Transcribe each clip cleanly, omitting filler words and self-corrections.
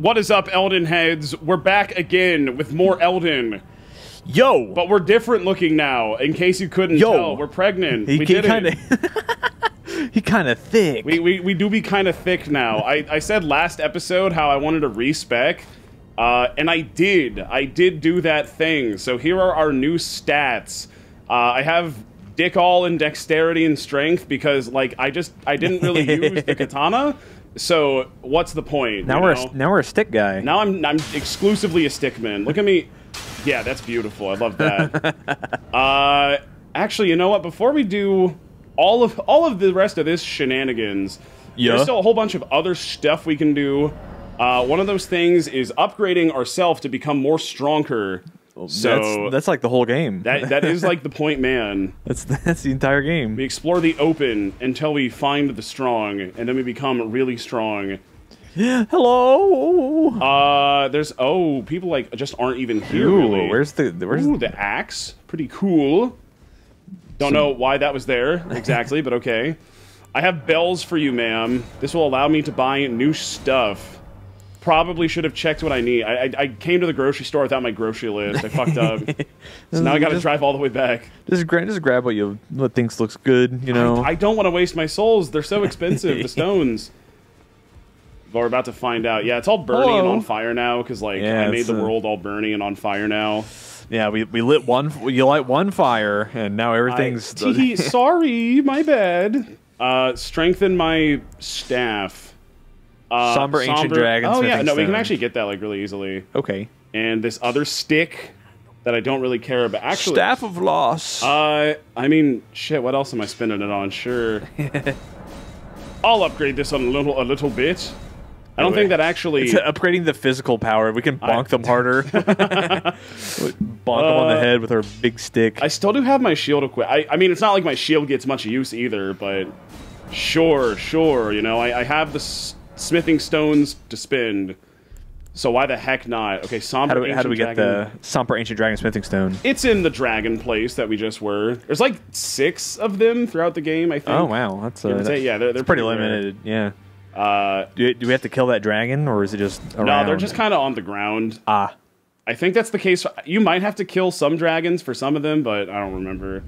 What is up, Elden heads? We're back again with more Elden. Yo! But we're different looking now, in case you couldn't tell. We're pregnant. We did it. He kind of thick. We do be kind of thick now. I said last episode how I wanted to respec, and I did. I did do that thing. So here are our new stats. I have dick all in dexterity and strength because, like, I didn't really use the katana. So what's the point? Now we're a stick guy. Now I'm exclusively a stickman. Look at me. Yeah, that's beautiful. I love that. Actually, you know what? Before we do all of the rest of this shenanigans, there's still a whole bunch of other stuff we can do. One of those things is upgrading ourselves to become more stronger. So that's like the whole game. That is like the point, man. That's the entire game. We explore the open until we find the strong, and then we become really strong. Yeah. Hello. There's people like just aren't even here. Ooh, really. Where's the axe? Pretty cool. Don't know why that was there exactly, but okay. I have bells for you, ma'am. This will allow me to buy new stuff. Probably should have checked what I need. I came to the grocery store without my grocery list. I fucked up. So now I got to drive all the way back. Just grab what thinks looks good. You know. I don't want to waste my souls. They're so expensive. The stones. But we're about to find out. Yeah, it's all burning and on fire now because like I made the world all burning and on fire now. Yeah, we lit one. You light one fire, and now everything's. Sorry, my bad. Strengthen my staff. Somber Ancient Dragon. Oh yeah, no, we can actually get that like really easily. Okay. And this other stick that I don't really care about. Actually, Staff of Loss. I mean, shit. What else am I spending it on? Sure. I'll upgrade this a little bit. I don't think that actually... It's upgrading the physical power. We can bonk them harder. Bonk them on the head with our big stick. I still do have my shield equipped. I mean, it's not like my shield gets much use either, but... Sure, you know, I have the smithing stones to spend. So why the heck not? Okay, Somber Ancient Dragon. How do we get the Somber Ancient Dragon smithing stone? It's in the dragon place that we just were. There's like 6 of them throughout the game, I think. Oh, wow. That's yeah, they're pretty limited, yeah. Do we have to kill that dragon, or is it just around? No, they're just kind of on the ground. I think that's the case. You might have to kill some dragons for some of them, but I don't remember.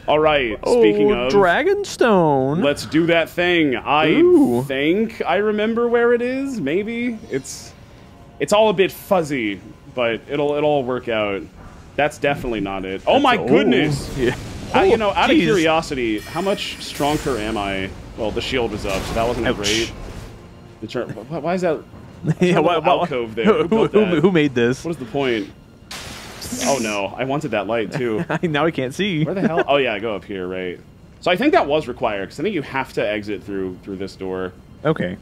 All right, speaking of... Dragonstone. Let's do that thing. I think I remember where it is, maybe? It's all a bit fuzzy, but it'll all work out. That's definitely not it. Oh my goodness! Yeah. You know, out of curiosity, how much stronger am I? Well, the shield was up, so that wasn't great. Why is that? Yeah, alcove there? Who made this? What is the point? Oh no, I wanted that light too. Now we can't see. Where the hell? Oh yeah, go up here, right? So I think that was required because I think you have to exit through this door. Okay.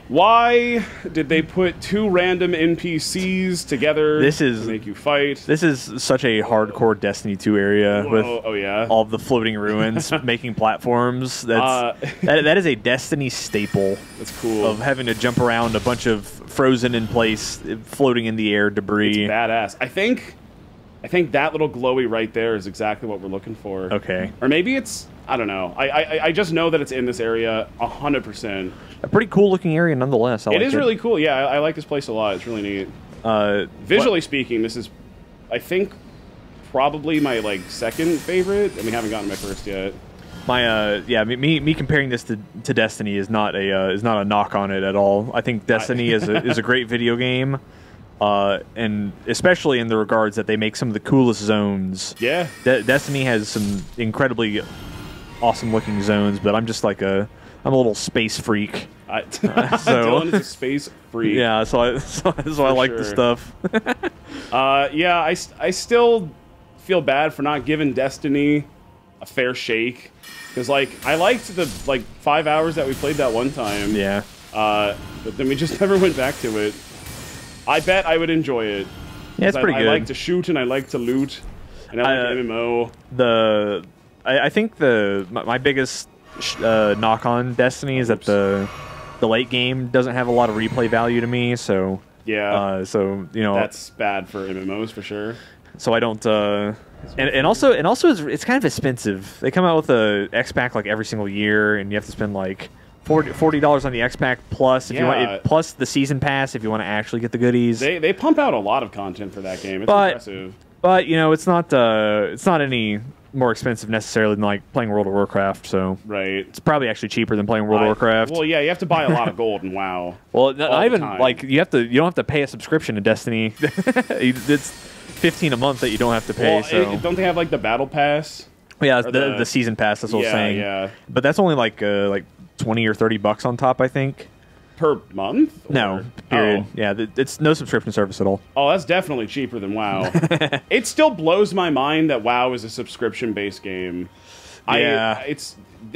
Why did they put 2 random NPCs together to make you fight? This is such a hardcore Destiny 2 area with all the floating ruins making platforms. That is a Destiny staple. That's cool. Of having to jump around a bunch of frozen in place, floating in the air debris. It's badass. I think that little glowy right there is exactly what we're looking for. Okay. Or maybe it's... I don't know. I just know that it's in this area 100%. A pretty cool looking area nonetheless. It is really cool. Yeah, I like this place a lot. It's really neat. Visually speaking, this is, I think, probably my like 2nd favorite, and we haven't gotten my 1st yet. My me comparing this to Destiny is not a knock on it at all. I think Destiny is a great video game. And especially in the regards that they make some of the coolest zones. Yeah. Destiny has some incredibly awesome looking zones, but I'm just like I'm a little space freak. Dillon is a space freak. Yeah, so I like the stuff. Yeah, I still feel bad for not giving Destiny a fair shake. Because, like, I liked the, 5 hours that we played that one time. Yeah. But then we just never went back to it. I bet I would enjoy it. Yeah, it's pretty good. I like to shoot and I like to loot. And I like MMO. I think my biggest knock on Destiny is that the late game doesn't have a lot of replay value to me. So yeah, so you know that's bad for MMOs for sure. So I don't. And also it's kind of expensive. They come out with a X pack like every single year, and you have to spend like $40 on the X Pack plus if you want plus the season pass if you want to actually get the goodies. They pump out a lot of content for that game. It's impressive. But you know, it's not any more expensive necessarily than like playing World of Warcraft. So it's probably actually cheaper than playing World of Warcraft. Well, yeah, you have to buy a lot of gold in WoW. Well, not even like you don't have to pay a subscription to Destiny. It's 15 a month that you don't have to pay. Well, so don't they have like the battle pass? Yeah, the season pass. That's what I was saying. Yeah. But that's only like 20 or 30 bucks on top, I think. Per month? No, period. Oh. Yeah, it's no subscription service at all. Oh, that's definitely cheaper than WoW. It still blows my mind that WoW is a subscription-based game. Yeah.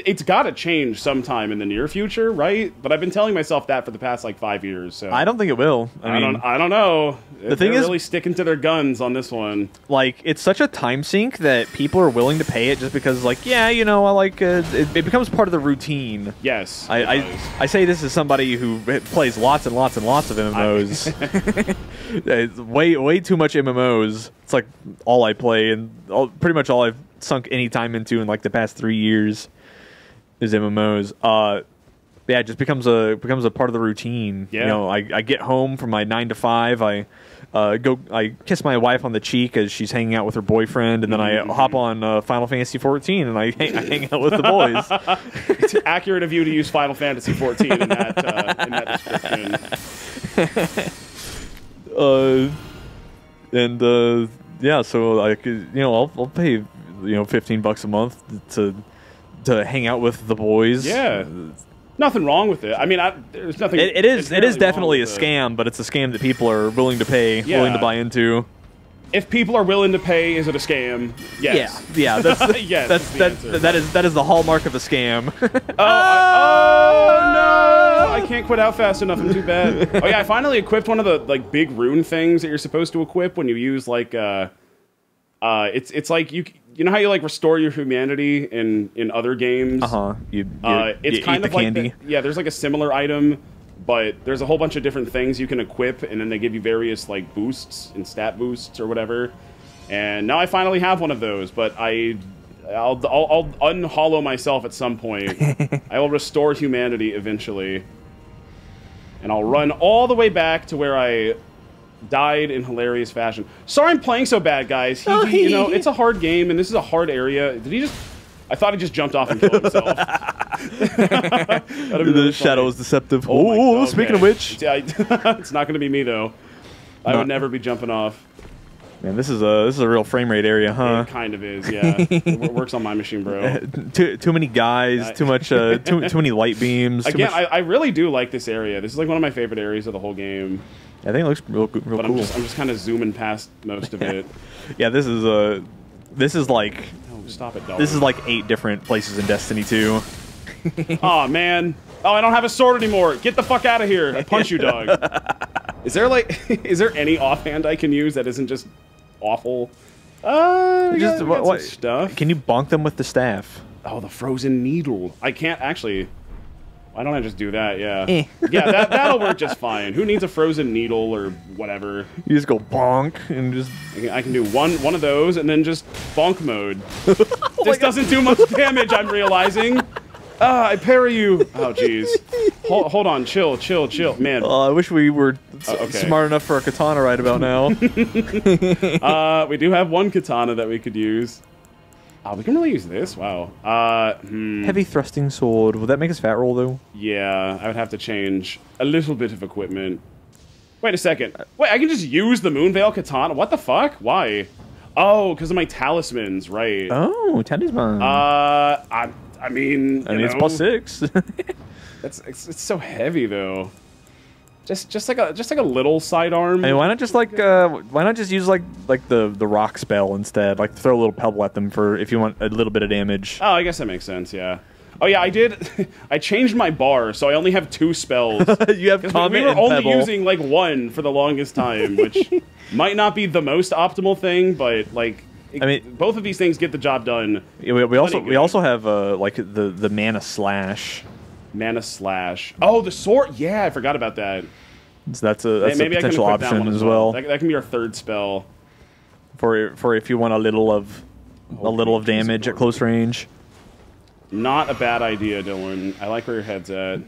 It's got to change sometime in the near future, right? But I've been telling myself that for the past like 5 years. So I don't think it will. I don't know. The thing is, really sticking to their guns on this one. Like, it's such a time sink that people are willing to pay it just because, like, yeah, you know, I like it becomes part of the routine. Yes, I say this as somebody who plays lots and lots and lots of MMOs. It's way too much MMOs. It's like all I play and pretty much all I've sunk any time into in like the past 3 years is MMOs. Yeah, it just becomes a part of the routine. Yeah. You know, I get home from my 9 to 5. I kiss my wife on the cheek as she's hanging out with her boyfriend, and then I hop on Final Fantasy 14 and I hang out with the boys. It's accurate of you to use Final Fantasy 14 in that description. Yeah, so like, you know, I'll pay, you know, $15 a month to hang out with the boys. Yeah. Nothing wrong with it. I mean, there's nothing. It is definitely a scam, but it's a scam that people are willing to pay, willing to buy into. If people are willing to pay, is it a scam? Yes. Yeah. That's yes, that is the hallmark of a scam. Oh no! I can't quit out fast enough. I'm too bad. Oh yeah, I finally equipped one of the like big rune things that you're supposed to equip when you use like it's like you know how you like restore your humanity in other games? It's kind of like candy. Yeah, there's like a similar item, but there's a whole bunch of different things you can equip, and then they give you various like boosts and stat boosts or whatever. And now I finally have one of those, but I'll unhollow myself at some point. I will restore humanity eventually, and I'll run all the way back to where I died in hilarious fashion. Sorry I'm playing so bad, guys. You know, it's a hard game, and this is a hard area. Did he just... I thought he just jumped off and killed himself. The shadow is deceptive. Oh, speaking of which... It's not going to be me, though. I would never be jumping off. Man, this is a real frame rate area, huh? It kind of is, yeah. It works on my machine, bro. Too many guys, too many light beams. Again, I really do like this area. This is like one of my favorite areas of the whole game. I think it looks real cool. I'm just kind of zooming past most of it. Yeah, this is like... Oh, stop it, dog. This is like 8 different places in Destiny 2. Aw, man. Oh, I don't have a sword anymore. Get the fuck out of here. I punch you, dog. Is there any offhand I can use that isn't just awful? What stuff. Can you bonk them with the staff? Oh, the frozen needle. I can't actually... Why don't I just do that? Yeah. Yeah, that'll work just fine. Who needs a frozen needle or whatever? You just go bonk and just... I can do one of those and then just bonk mode. This doesn't do much damage, I'm realizing. I parry you. Oh, jeez. Hold on. Chill. Man. I wish we were smart enough for a katana right about now. We do have one katana that we could use. We can really use this. Wow. Heavy thrusting sword. Will that make us fat roll, though? Yeah, I would have to change a little bit of equipment. Wait a second. Wait, I can just use the Moonveil katana? What the fuck? Why? Oh, because of my talismans, right. Oh, talisman. I mean, it's +6. It's so heavy though. Just like a little sidearm. Hey, why not just use like the rock spell instead? Like throw a little pebble at them for if you want a little bit of damage. Oh, I guess that makes sense. Yeah. Oh yeah, I did. I changed my bar, so I only have 2 spells. You have comment. We were and only pebble. using like 1 for the longest time, which might not be the most optimal thing, but like. I mean, both of these things get the job done. Yeah, we also have like the mana slash. Mana slash. Oh, the sword. Yeah, I forgot about that. So that's a potential option as well. That can be our 3rd spell. For if you want a little of damage at close range. Not a bad idea, Dylan. I like where your head's at.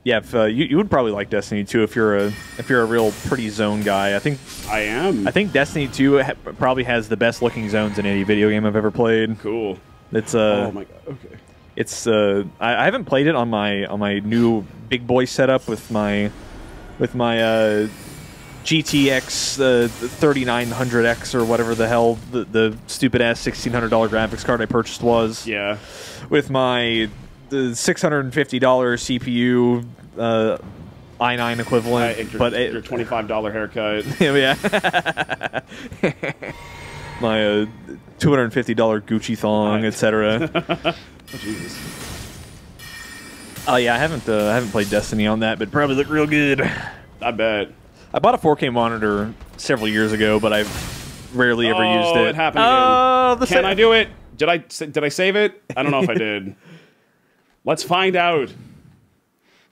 Yeah, if, you would probably like Destiny 2 if you're a real pretty zone guy. I think I am. I think Destiny 2 probably has the best looking zones in any video game I've ever played. Cool. It's oh my god. Okay. It's I haven't played it on my new big boy setup with my GTX 3900X or whatever the hell the stupid ass $1,600 graphics card I purchased was. Yeah. With the $650 CPU i9 equivalent, but your $25 haircut. Yeah. My $250 Gucci thong, etc. Oh, Jesus. Oh yeah, I haven't played Destiny on that, but probably look real good. I bet. I bought a 4K monitor several years ago, but I've rarely ever used it. Oh, it happened again. Can I do it? Did I save it? I don't know if I did. Let's find out.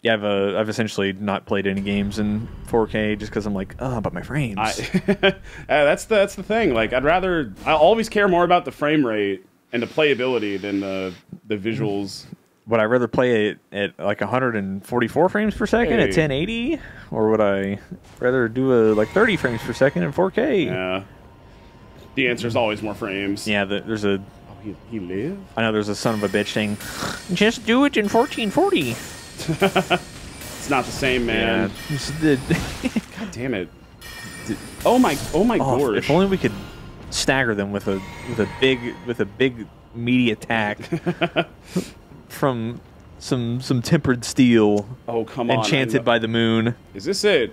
Yeah, I've essentially not played any games in 4K just because I'm like, oh, but my frames. That's the thing. Like, I always care more about the frame rate and the playability than the visuals. Would I rather play it at like 144 frames per second at 1080, or would I rather do like 30 frames per second in 4K? Yeah. The answer is always more frames. Yeah, there's a. Oh, he lived? I know there's a son of a bitch saying, just do it in 1440. It's not the same, man. Yeah. God damn it. Oh my gosh. If only we could stagger them with a big meaty attack from some tempered steel. Oh, come on. Enchanted by the moon. Is this it?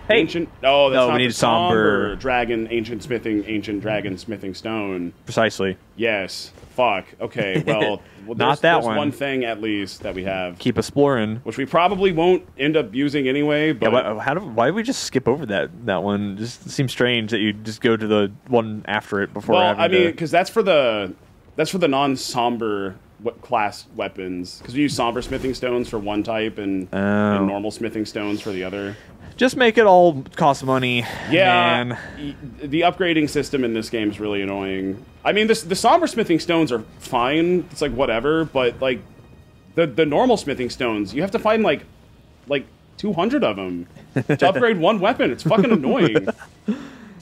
Hey. Ancient. Oh, that's not we need the somber ancient dragon smithing stone. Precisely. Yes. Fuck. Okay. Well, not that there's one thing at least that we have. Keep exploring. Which we probably won't end up using anyway. But yeah, why did we just skip over that one? Just seems strange that you just go to the one after it before. Well, I mean, because that's for the non-somber class weapons. Because we use somber smithing stones for one type and normal smithing stones for the other. Just make it all cost money. Yeah, man. The upgrading system in this game is really annoying. I mean, the somber smithing stones are fine. It's like whatever, but like the normal smithing stones, you have to find like 200 of them to upgrade one weapon. It's fucking annoying.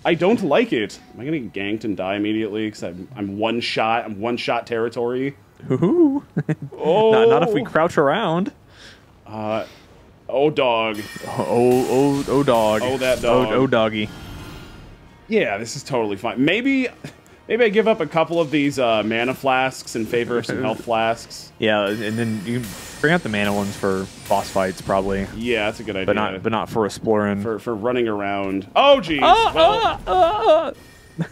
I don't like it. Am I gonna get ganked and die immediately? Because I'm one shot. I'm one shot territory. Ooh. Oh, not if we crouch around. Oh, dog. Oh, dog. Oh, that dog. Oh, doggy. Yeah, this is totally fine. Maybe I give up a couple of these mana flasks in favor of some health flasks. Yeah, and then you bring out the mana ones for boss fights, probably. Yeah, that's a good idea. But not for exploring. For running around. Oh, jeez.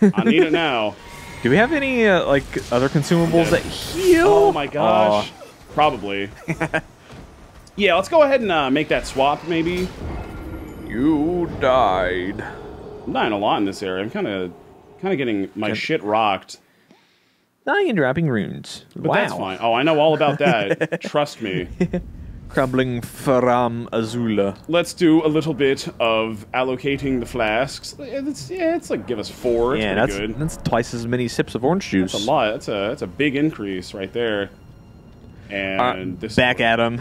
I need it now. Do we have any like other consumables that heal? Oh my gosh. Probably. Yeah, let's go ahead and make that swap, maybe. You died. I'm dying a lot in this area. I'm kind of getting my shit rocked. Dying and dropping runes. But wow. that's fine. Oh, I know all about that. Trust me. Crumbling Faram Azula. Let's do a little bit of allocating the flasks. It's like give us 4. It's pretty good. That's twice as many sips of orange juice. That's a lot. That's a big increase right there. And this back at him.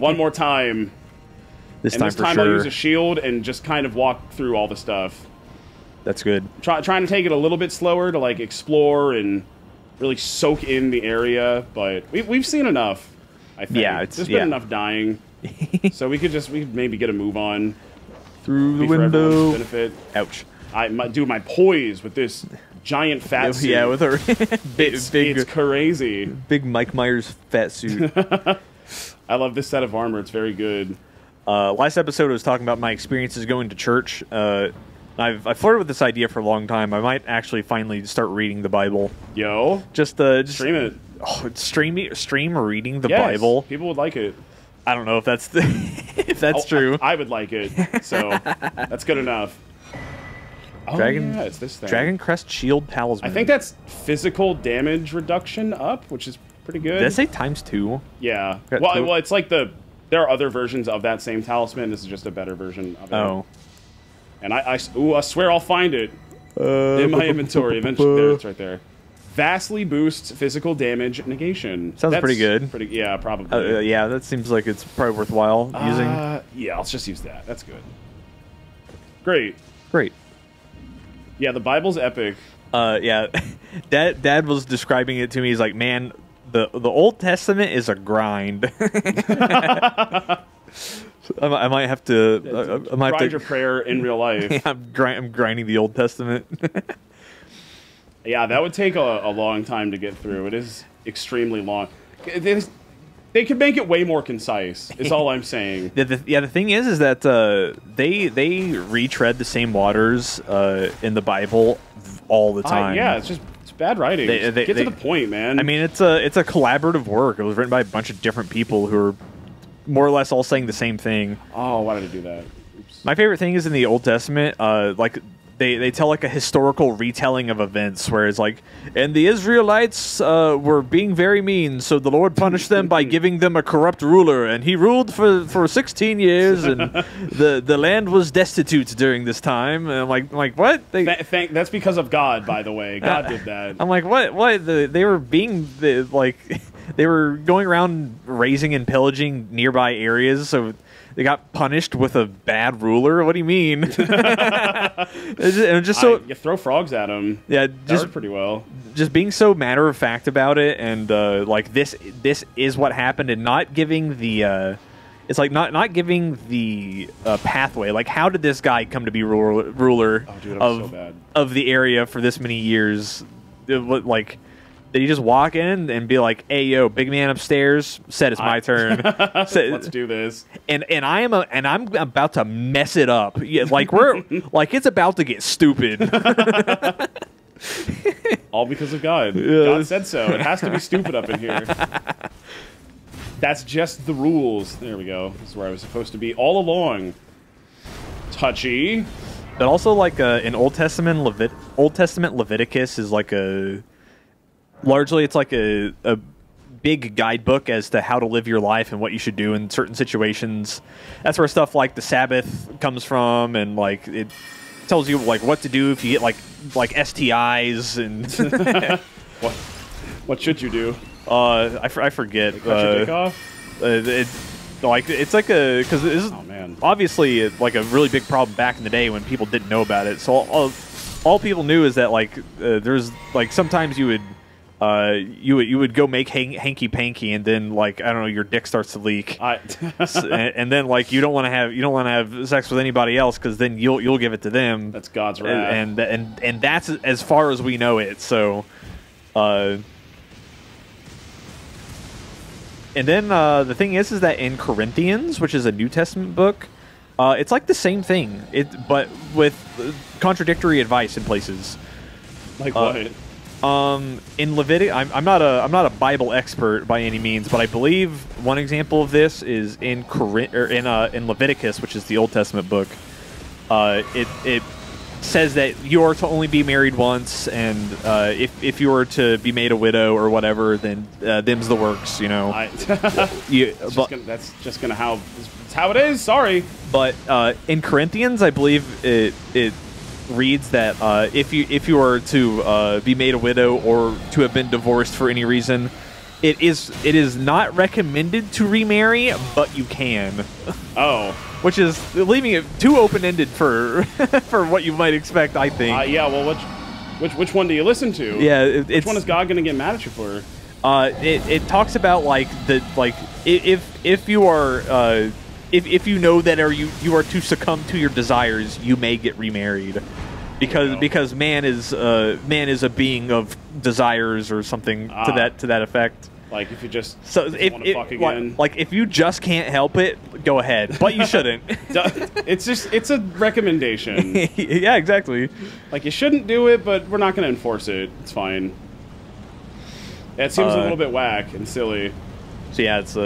one more time. This time I'll use a shield and just kind of walk through all the stuff. That's good. Trying to take it a little bit slower to like explore and really soak in the area, but we've seen enough. I think. Yeah, there's been enough dying, so we could maybe get a move on through the for window. Benefit. Ouch! I do my poise with this giant fat suit. Yeah, with her it's crazy. Big Mike Myers fat suit. I love this set of armor. It's very good. Last episode I was talking about my experiences going to church. I've flirted with this idea for a long time. I might actually finally start reading the Bible. Yo, just stream it. Oh, stream reading the Bible. People would like it. I don't know if that's if that's true. I would like it. So that's good enough. Dragon, yeah, it's this thing. Dragon Crest Shield Talisman. I think that's physical damage reduction up, which is pretty good. Did I say ×2? Yeah. Well, it's like there are other versions of that same talisman. This is just a better version of it. Oh. And I swear I'll find it in my inventory eventually. There, it's right there. Vastly boosts physical damage negation. Sounds pretty good. Yeah, probably. Yeah, that seems like it's probably worthwhile using. Yeah, let's just use that. That's good. Great. Great. Yeah, the Bible's epic. Yeah, Dad was describing it to me. He's like, man, the Old Testament is a grind. I might have to. I might grind have to, your prayer in real life. Yeah, I'm grinding the Old Testament. Yeah, that would take a long time to get through. It is extremely long. They could make it way more concise, is all I'm saying. The thing is that they retread the same waters in the Bible all the time. Yeah, it's bad writing. Get to the point, man. I mean, it's a collaborative work. It was written by a bunch of different people who are more or less all saying the same thing. Oh, why did I do that? Oops. My favorite thing is in the Old Testament, like they tell like a historical retelling of events where it's like, and the Israelites were being very mean, so the Lord punished them by giving them a corrupt ruler, and he ruled for 16 years, and the land was destitute during this time. And I'm like what? That's because of God, by the way. God did that. I'm like, what? They were being like, they were going around razing and pillaging nearby areas, so they got punished with a bad ruler. What do you mean? just so you throw frogs at them. Yeah, just pretty well. Just being so matter of fact about it, and like this is what happened, and not giving the it's like not giving the pathway. Like, how did this guy come to be ruler of the area for this many years? Like, did he just walk in and be like, "Hey, yo, big man upstairs, said it's my turn. Let's do this." And I'm about to mess it up. Yeah, like like it's about to get stupid. All because of God. Yeah. God said so. It has to be stupid up in here. That's just the rules. There we go. This is where I was supposed to be all along. Touchy. But also, like in Old Testament Leviticus is like a. Largely, it's like a big guidebook as to how to live your life and what you should do in certain situations. That's where stuff like the Sabbath comes from, and like it tells you like what to do if you get like STIs and what should you do? I forget. Cut your dick off? It's like a because this is obviously like a really big problem back in the day when people didn't know about it. So all people knew is that like there's like sometimes you would go make hanky panky, and then like I don't know, your dick starts to leak, and then like you don't want to have sex with anybody else because then you'll give it to them. That's God's wrath, and that's as far as we know it. So, and then the thing is that in Corinthians, which is a New Testament book, it's like the same thing, but with contradictory advice in places. Like what? In Leviticus, I'm not a Bible expert by any means, but I believe one example of this is in Leviticus, which is the Old Testament book. It says that you are to only be married once, and if you were to be made a widow or whatever, then them's the works, you know. That's just how it is. Sorry, but in Corinthians, I believe it reads that if you are to be made a widow or to have been divorced for any reason, it is not recommended to remarry, but you can. Oh, which is leaving it too open-ended for for what you might expect, I think. Yeah. Well, which one do you listen to? Yeah, which one is God going to get mad at you for? It talks about like if you are. If you know that you are to succumb to your desires, you may get remarried, because man is a being of desires or something to that effect. Like if you just if you just can't help it, go ahead, but you shouldn't. It's a recommendation. Yeah, exactly. Like you shouldn't do it, but we're not going to enforce it. It's fine. It seems a little bit whack and silly. So yeah, it's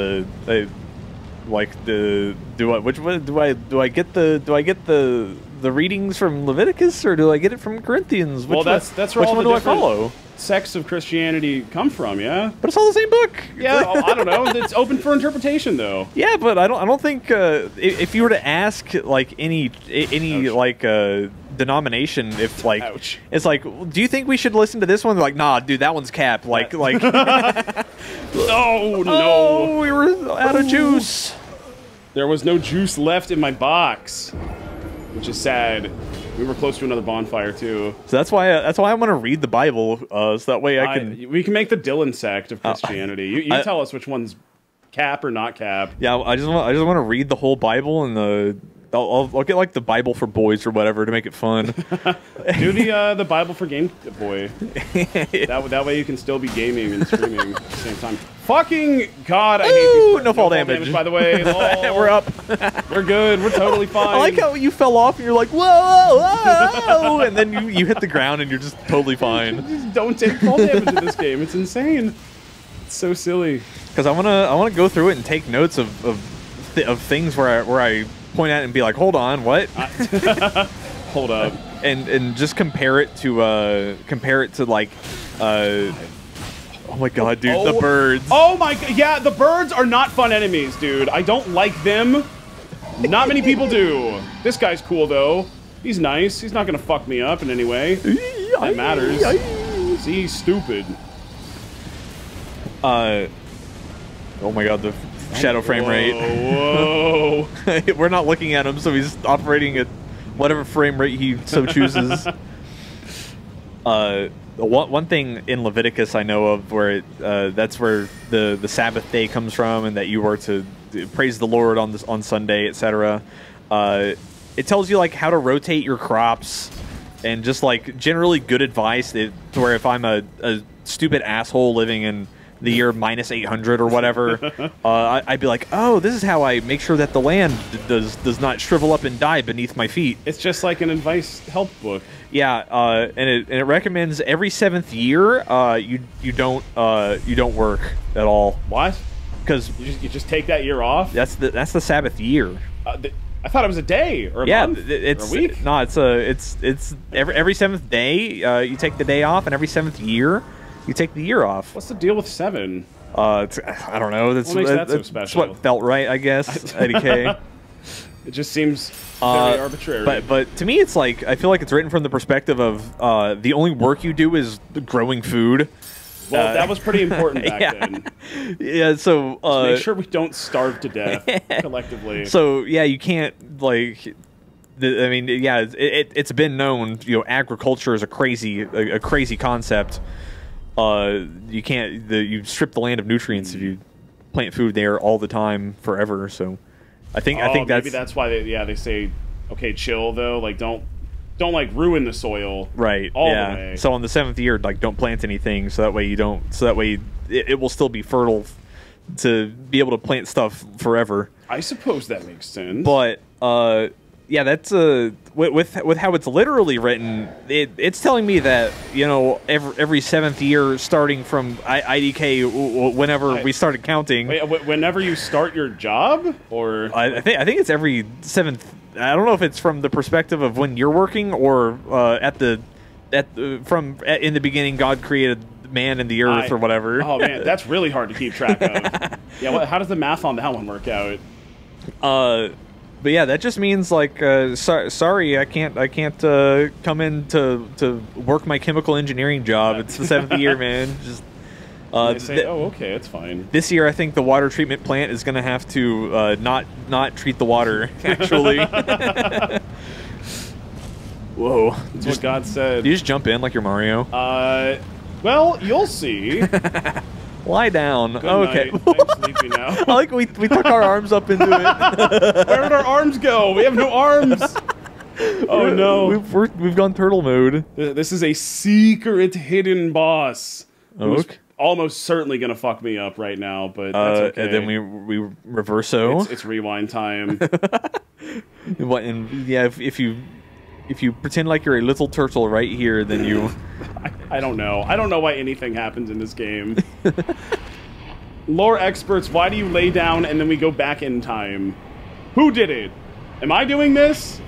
like do I get the readings from Leviticus, or do I get it from Corinthians? That's where which all one the do I follow? Sects of Christianity come from, yeah. But it's all the same book. Yeah, I don't know. It's open for interpretation, though. Yeah, but I don't think if you were to ask like any like denomination if like Ouch. it's like, do you think we should listen to this one? They're like, nah, dude, that one's cap. Like Oh no! oh, we were out of juice. There was no juice left in my box, which is sad. We were close to another bonfire too. So that's why I want to read the Bible, so that way I can. We can make the Dillon sect of Christianity. You tell us which one's cap or not cap. Yeah, I just want to read the whole Bible and I'll get like the Bible for boys or whatever to make it fun. Do the Bible for Game Boy. That way you can still be gaming and streaming at the same time. Fucking God, I hate these. No fall damage. By the way, We're up. We're good. We're totally fine. I like how you fell off and you're like, whoa, whoa, and then you hit the ground and you're just totally fine. Just don't take fall damage in this game. It's insane. It's so silly. Because I wanna go through it and take notes of things where I point at it and be like, hold on, what? Hold up. And just compare it to like oh my god, dude, the birds. Oh my god, yeah, the birds are not fun enemies, dude. I don't like them. Not many people do. This guy's cool though. He's nice. He's not gonna fuck me up in any way. That matters. See, he's stupid. Oh my god, the shadow frame rate. Whoa. We're not looking at him, so he's operating at whatever frame rate he so chooses. One thing in Leviticus I know of where that's where the Sabbath day comes from, and that you were to praise the Lord on Sunday, etc. It tells you like how to rotate your crops, and just like generally good advice to where if I'm a stupid asshole living in the year -800 or whatever, I'd be like, oh, this is how I make sure that the land does not shrivel up and die beneath my feet. It's just like an advice help book. Yeah, and it recommends every 7th year you don't work at all. What? Because you just take that year off. That's the Sabbath year. I thought it was a day or a month it's or a week. No, it's every 7th day you take the day off, and every 7th year you take the year off. What's the deal with 7? I don't know. What makes that so special? That's what felt right, I guess. IDK. It just seems very arbitrary. But to me, it's like I feel like it's written from the perspective of the only work you do is growing food. Well, that was pretty important back then. Yeah, so make sure we don't starve to death collectively. So yeah, you can't like. I mean, yeah, it's been known. You know, agriculture is a crazy concept. You can't. You strip the land of nutrients if you plant food there all the time forever. So, I think that's why they say, okay, chill though. Like don't like ruin the soil. Right. All the way. So on the 7th year, like don't plant anything. So that way you don't. So that way it will still be fertile to be able to plant stuff forever. I suppose that makes sense. But yeah, that's with how it's literally written, it's telling me that, you know, every 7th year starting from IDK whenever we started counting. Wait, whenever you start your job, or I think it's every 7th. I don't know if it's from the perspective of when you're working or in the beginning God created man and the earth or whatever. Oh man, that's really hard to keep track of. Yeah, how does the math on that one work out? But yeah, that just means like, sorry, I can't come in to work my chemical engineering job. It's the 7th year, man. Just they say, oh, okay, it's fine. This year, I think the water treatment plant is going to have to not treat the water. Actually, whoa, that's what God said. You just jump in like you're Mario. Well, you'll see. Lie down. Good okay. Night. I'm sleepy now. I like we took our arms up into it. Where did our arms go? We have no arms. Oh no. We've gone turtle mode. This is a secret hidden boss. Okay. Almost certainly gonna fuck me up right now, but that's okay. And then we reverso. It's rewind time. And yeah, if you pretend like you're a little turtle right here, then you. I don't know. I don't know why anything happens in this game. Lore experts, why do you lay down and then we go back in time? Who did it? Am I doing this?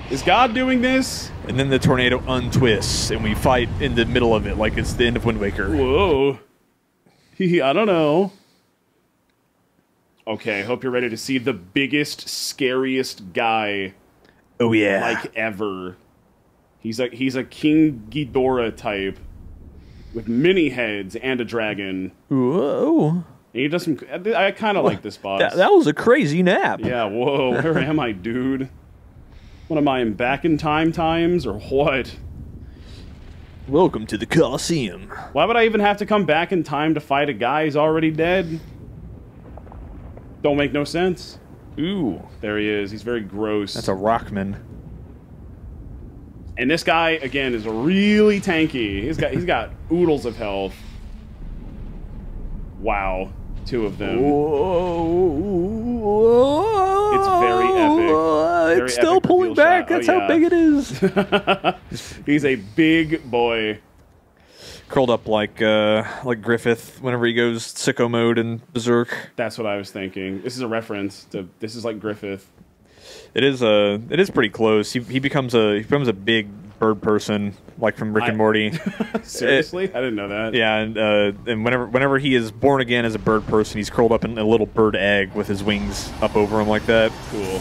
Is God doing this? And then the tornado untwists and we fight in the middle of it like it's the end of Wind Waker. Whoa. I don't know. Okay, hope you're ready to see the biggest, scariest guy. Oh yeah. Like ever. He's a King Ghidorah type with many heads and a dragon. Whoa. And he does some. I kind of like this boss. That was a crazy nap. Yeah. Whoa. Where am I, dude? What am I in back in time times or what? Welcome to the Coliseum. Why would I even have to come back in time to fight a guy who's already dead? Don't make no sense. Ooh. There he is. He's very gross. That's a Rockman. And this guy, again, is really tanky. He's got oodles of health. Wow. 2 of them. Whoa. It's very epic. Very it's still epic pulling reveal back. shot. That's how big it is. He's a big boy. Curled up like Griffith whenever he goes sicko mode in Berserk. That's what I was thinking. This is a reference to. This is like Griffith. It is pretty close. He becomes a big bird person, like from Rick and Morty. Seriously? I didn't know that. Yeah, and whenever he is born again as a bird person, he's curled up in a little bird egg with his wings up over him like that. Cool.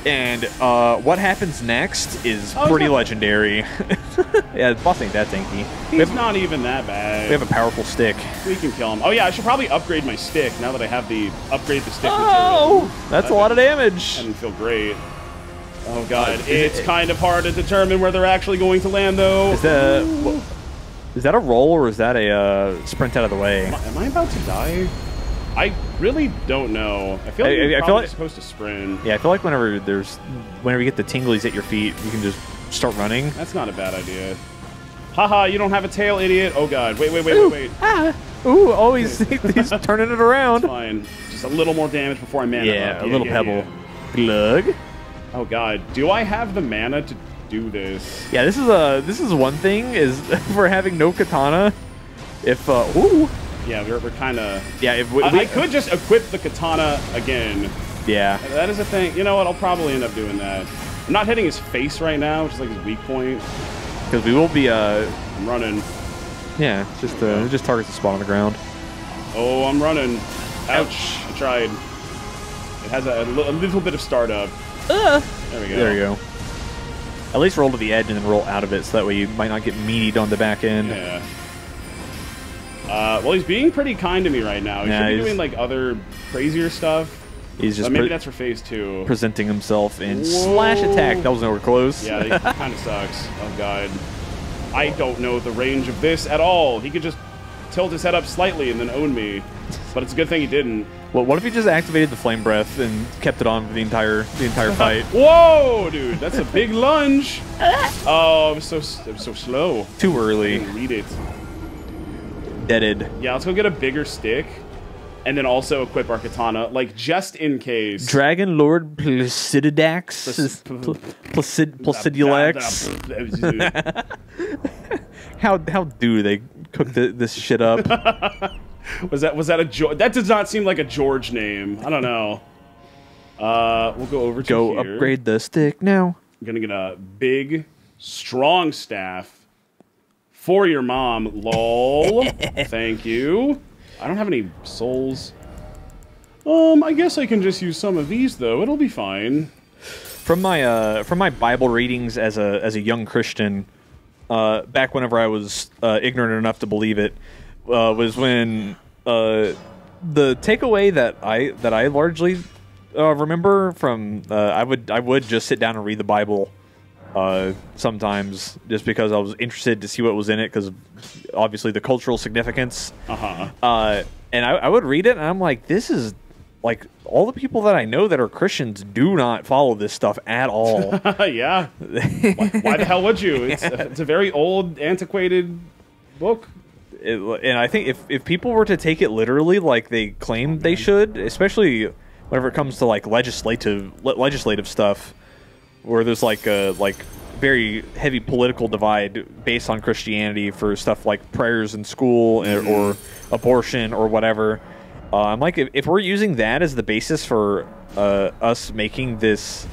And what happens next is pretty legendary. Yeah, the boss ain't that tanky. He's not even that bad. We have a powerful stick. We can kill him. Oh yeah, I should probably upgrade my stick now that I have the upgrade the stick Oh, material. that's a lot of damage. I didn't feel great. Oh god, it's kind of hard to determine where they're actually going to land though. Is that a roll or is that a sprint out of the way? Am I about to die? I really don't know. I feel like you're probably supposed to sprint. Yeah, I feel like whenever you get the tinglies at your feet, you can just start running. That's not a bad idea. Haha, you don't have a tail, idiot. Oh god, wait. Ah. Ooh, oh, he's turning it around. It's fine. Just a little more damage before I mana up. A little pebble. Glug. Oh god, do I have the mana to do this? Yeah, this is one thing is for having no katana. If ooh. Yeah, we're kind of... Yeah, if I could just equip the katana again. Yeah. That is a thing. You know what? I'll probably end up doing that. I'm not hitting his face right now, which is like his weak point. Because we will be... I'm running. Yeah, it just targets the spot on the ground. Oh, I'm running. Ouch. I tried. It has a little bit of startup. There we go. There you go. At least roll to the edge and then roll out of it, so that way you might not get meated on the back end. Yeah. Well, he's being pretty kind to me right now. He should be doing like other crazier stuff. He's just maybe that's for phase 2. Presenting himself in slash attack. That was nowhere close. Yeah, it kind of sucks. Oh god, I don't know the range of this at all. He could just tilt his head up slightly and then own me, but it's a good thing he didn't. Well, what if he just activated the flame breath and kept it on for the entire fight? Whoa, dude, that's a big lunge. Oh, I'm so slow. Too early. I didn't read it. Deaded. Yeah, let's go get a bigger stick, and then also equip our katana, like just in case. Dragon Lord Placididax. Placidulax. How do they cook this shit up? was that a George? That does not seem like a George name. I don't know. We'll go over to here. Upgrade the stick now. I'm gonna get a big, strong staff. For your mom, lol. Thank you. I don't have any souls. I guess I can just use some of these though. It'll be fine. From my Bible readings as a young Christian, back whenever I was ignorant enough to believe it, was when the takeaway that I largely remember from I would just sit down and read the Bible. Sometimes just because I was interested to see what was in it, because obviously the cultural significance. And I would read it and I'm like, this is like all the people that I know that are Christians do not follow this stuff at all. Yeah. Why the hell would you? It's a very old, antiquated book. And I think if people were to take it literally like they claim they should, especially whenever it comes to like legislative stuff, where there's like a very heavy political divide based on Christianity for stuff like prayers in school or abortion or whatever. I'm like, if we're using that as the basis for us making this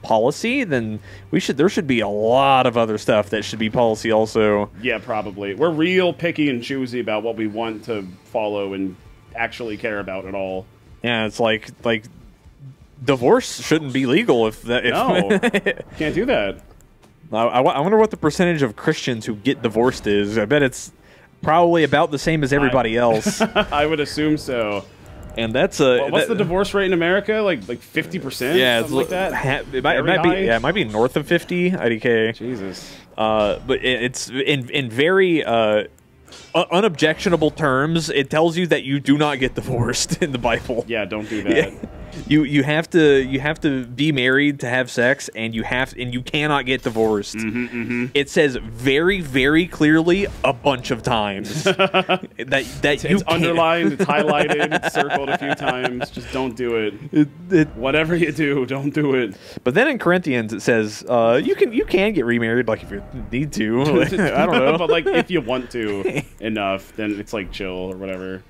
policy, then there should be a lot of other stuff that should be policy also. Yeah, probably. We're real picky and choosy about what we want to follow and actually care about at all. Yeah, it's like divorce shouldn't be legal if that. No, can't do that. I wonder what the percentage of Christians who get divorced is. I bet it's probably about the same as everybody else. I would assume so. And that's a what's the divorce rate in America? Like 50%? Yeah, something like that. It might be. Yeah, it might be north of 50 IDK. Jesus. But it's in very unobjectionable terms. It tells you that you do not get divorced in the Bible. Yeah, don't do that. Yeah. You have to be married to have sex, and you cannot get divorced. It says very, very clearly a bunch of times that it's underlined, it's highlighted, it's circled a few times. Just don't do it. Whatever you do, don't do it. But then in Corinthians it says you can get remarried, like if you need to. I don't know, but like if you want to enough, then it's like chill or whatever.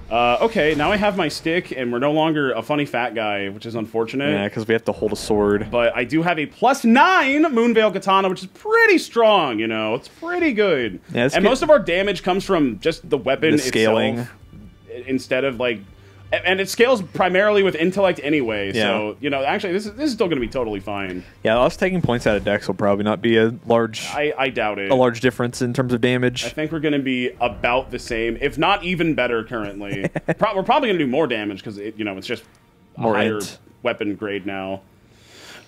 Okay, now I have my stick, and we're no longer a funny fat guy, which is unfortunate. Yeah, because we have to hold a sword. But I do have a +9 Moonveil Katana, which is pretty strong, you know? It's pretty good. Yeah, and most of our damage comes from just the weapon itself. Scaling. Instead of, like... And it scales primarily with intellect anyway, so, you know, actually, this is still going to be totally fine. Yeah, us taking points out of Dex will probably not be a large... I doubt it. A large difference in terms of damage. I think we're going to be about the same, if not even better currently. We're probably going to do more damage, because, you know, it's just more a higher weapon grade now.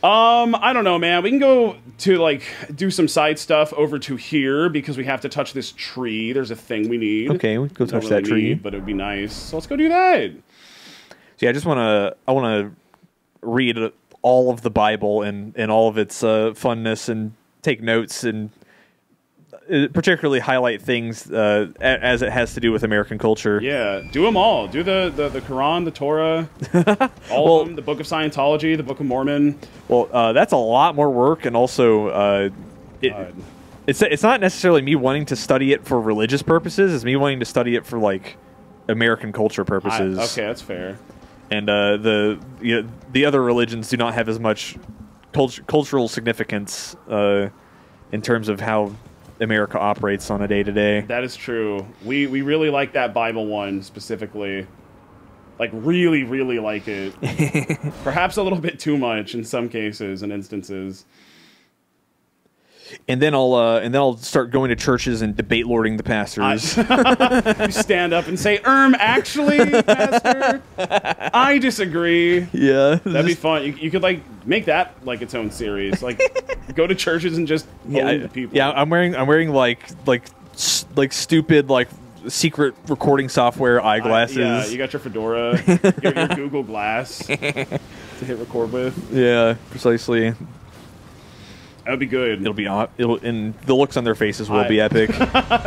I don't know, man. We can go to, like, do some side stuff over to here, because we have to touch this tree. There's a thing we need. Okay, we can go touch that tree. But it would be nice. So let's go do that. So yeah, I want to read all of the Bible and all of its funness and take notes and particularly highlight things as it has to do with American culture. Yeah, do them all. Do the Quran, the Torah, all of them, the Book of Scientology, the Book of Mormon. Well, that's a lot more work, and also it's not necessarily me wanting to study it for religious purposes. It's me wanting to study it for, like, American culture purposes. Okay, that's fair. And the other religions do not have as much cultural significance in terms of how America operates on a day-to-day. That is true. We really like that Bible one specifically. Like, really, really like it. Perhaps a little bit too much in some cases and instances. And then I'll start going to churches and debate lording the pastors. You stand up and say, actually, pastor, I disagree. Yeah, that'd be fun. You could, like, make that like its own series. Like, go to churches and just hold the people. Yeah, I'm wearing like stupid, like, secret recording software eyeglasses. Yeah, you got your fedora, your Google Glass to hit record with. Yeah, precisely. That would be good. And the looks on their faces will be epic.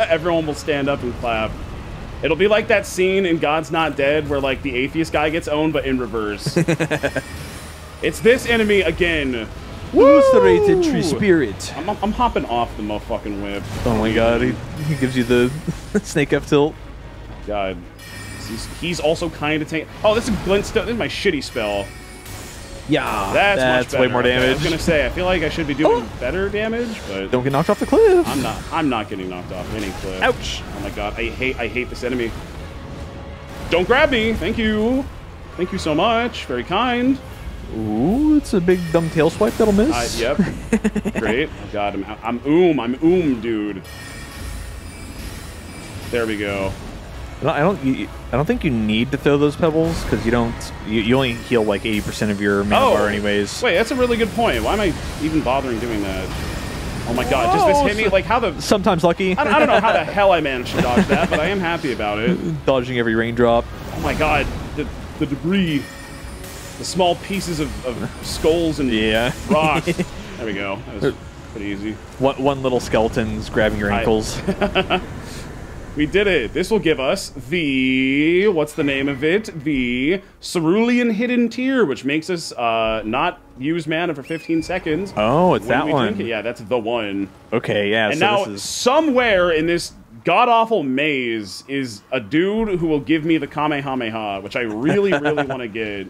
Everyone will stand up and clap. It'll be like that scene in God's Not Dead where, like, the atheist guy gets owned, but in reverse. It's this enemy again. Illustrated tree spirit. I'm hopping off the motherfucking whip. Oh my god, he gives you the snake F tilt. God. He's also kind of tank. Oh, this is glintstone. This is my shitty spell. Yeah, that's much better. Way more damage. I was gonna say, I feel like I should be doing better damage, but don't get knocked off the cliff. I'm not getting knocked off any cliff. Ouch! Oh my god, I hate this enemy. Don't grab me. Thank you. Thank you so much. Very kind. Ooh, it's a big dumb tail swipe that'll miss. Yep. Great. Oh god, I'm dude. There we go. I don't think you need to throw those pebbles because you only heal like 80% of your mana bar anyways. Wait, that's a really good point. Why am I even bothering doing that? Oh my god, just this hit me like how the sometimes lucky. I don't know how the hell I managed to dodge that, but I am happy about it. Dodging every raindrop. Oh my god, the debris, the small pieces of skulls and rocks. There we go. That was pretty easy. One little skeleton's grabbing your ankles. We did it. This will give us the... What's the name of it? The Cerulean Hidden Tear, which makes us not use mana for 15 seconds. Oh, it's that one. Yeah, that's the one. Okay, yeah. And so now, somewhere in this god-awful maze is a dude who will give me the Kamehameha, which I really, really want to get.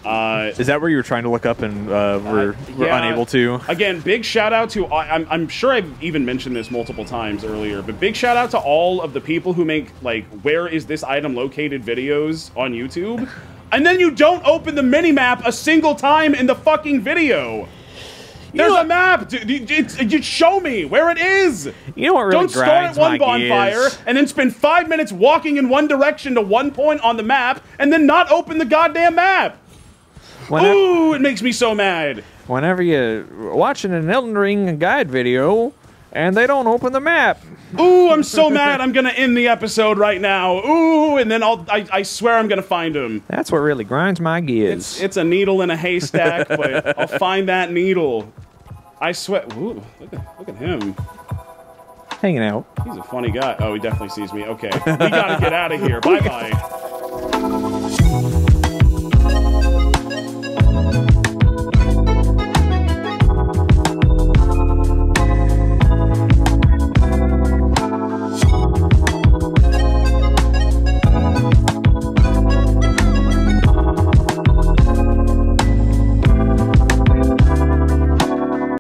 Is that where you were trying to look up and were unable to? Again, big shout out to... I'm sure I've even mentioned this multiple times earlier, but big shout out to all of the people who make, like, where is this item located videos on YouTube. And then you don't open the minimap a single time in the fucking video. There's a map! Just show me where it is! You know what really Don't start at one bonfire gears? and then spend 5 minutes walking in one direction to one point on the map and then not open the goddamn map! Ooh, it makes me so mad! Whenever you're watching an Elden Ring guide video and they don't open the map. Ooh, I'm so mad I'm gonna end the episode right now. Ooh, and then I swear I'm gonna find him. That's what really grinds my gears. It's a needle in a haystack, but I'll find that needle. I swear. Ooh, look at him. Hanging out. He's a funny guy. Oh, he definitely sees me. Okay, we gotta get out of here. Bye-bye.